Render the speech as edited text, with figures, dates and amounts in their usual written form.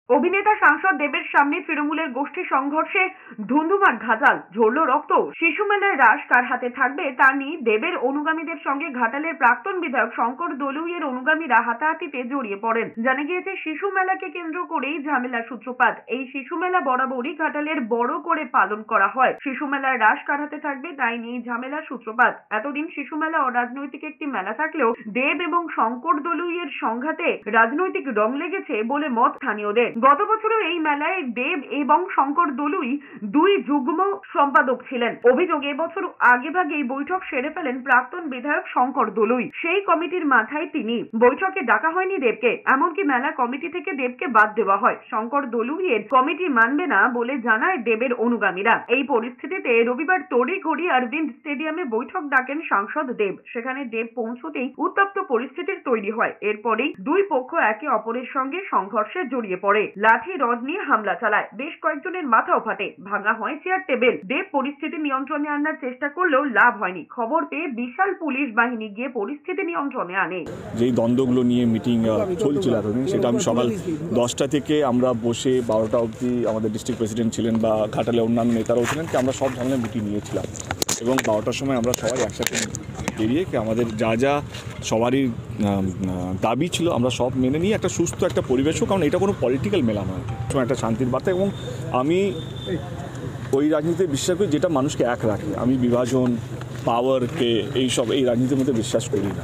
অভিনেতা সাংসদ দেবের সামনে তৃণমূলের গোষ্ঠী সংঘর্ষে ধুন্ধুমার ঘাটাল, ঝরল রক্ত। শিশু মেলায় রাশ কার হাতে থাকবে তা নিয়ে দেবের অনুগামীদের সঙ্গে ঘাটালের প্রাক্তন বিধায়ক শঙ্কর দলুইয়ের অনুগামীরা হাতাহাতিতে জড়িয়ে পড়েন। জানা গিয়েছে শিশু মেলাকে কেন্দ্র করেই ঝামেলার সূত্রপাত। এই শিশু মেলা বরাবরই ঘাটালের বড় করে পালন করা হয়। শিশু মেলায় রাশ কার হাতে থাকবে তাই নিয়ে ঝামেলার সূত্রপাত। এতদিন শিশু মেলা অরাজনৈতিক একটি মেলা থাকলেও দেব এবং শঙ্কর দলুইয়ের সংঘাতে রাজনৈতিক রং লেগেছে বলে মত স্থানীয়দের। গত বছরও এই মেলায় দেব এবং শঙ্কর দলুই দুই যুগ্ম সম্পাদক ছিলেন। অভিযোগ, এবছর আগেভাগেই বৈঠক সেরে ফেলেন প্রাক্তন বিধায়ক শঙ্কর দলুই। সেই কমিটির মাথায় তিনি। বৈঠকে ডাকা হয়নি দেবকে, এমনকি মেলা কমিটি থেকে দেবকে বাদ দেওয়া হয়। শঙ্কর দলুইয়ের কমিটি মানবে না বলে জানায় দেবের অনুগামীরা। এই পরিস্থিতিতে রবিবার তড়িঘড়ি অরবিন্দ স্টেডিয়ামে বৈঠক ডাকেন সাংসদ দেব। সেখানে দেব পৌঁছতেই উত্তপ্ত পরিস্থিতির তৈরি হয়। এরপরেই দুই পক্ষ একে অপরের সঙ্গে সংঘর্ষে জড়িয়ে পড়ে। লাঠি রড নিয়ে হামলা চালায়, বেশ কয়েকজনের মাথাও ফাটে, ভাঙা হয় চেয়ার টেবিল। দেব পরিস্থিতি নিয়ন্ত্রণে আনার চেষ্টা করলেও লাভ হয়নি। খবর পেয়ে বিশাল পুলিশ বাহিনী গিয়ে পরিস্থিতি নিয়ন্ত্রণে আনে। যেই দ্বন্দ্বগুলো নিয়ে মিটিং চলছিল এতদিন, সেটা আমি সকাল 10টা থেকে আমরা বসে 12টা অবধি আমাদের ডিস্ট্রিক্ট প্রেসিডেন্ট ছিলেন বা ঘাটালে অন্যান্য নেতারাও ছিলেন, আমরা সব ধরনের মিটিং নিয়েছিলাম এবং 12টার সময় আমরা সবাই একসাথে বেরিয়ে আমাদের যা যা সবারই দাবি ছিল আমরা সব মেনে নিয়ে একটা সুস্থ একটা পরিবেশ হোক, কারণ এটা কোনো পলিটিক্যাল মেলা নয়, একটা শান্তির বার্তা। এবং আমি ওই রাজনীতিতে বিশ্বাস করি যেটা মানুষকে এক রাখে। আমি বিভাজন, পাওয়ারকে এই রাজনীতির মধ্যে বিশ্বাস করি না।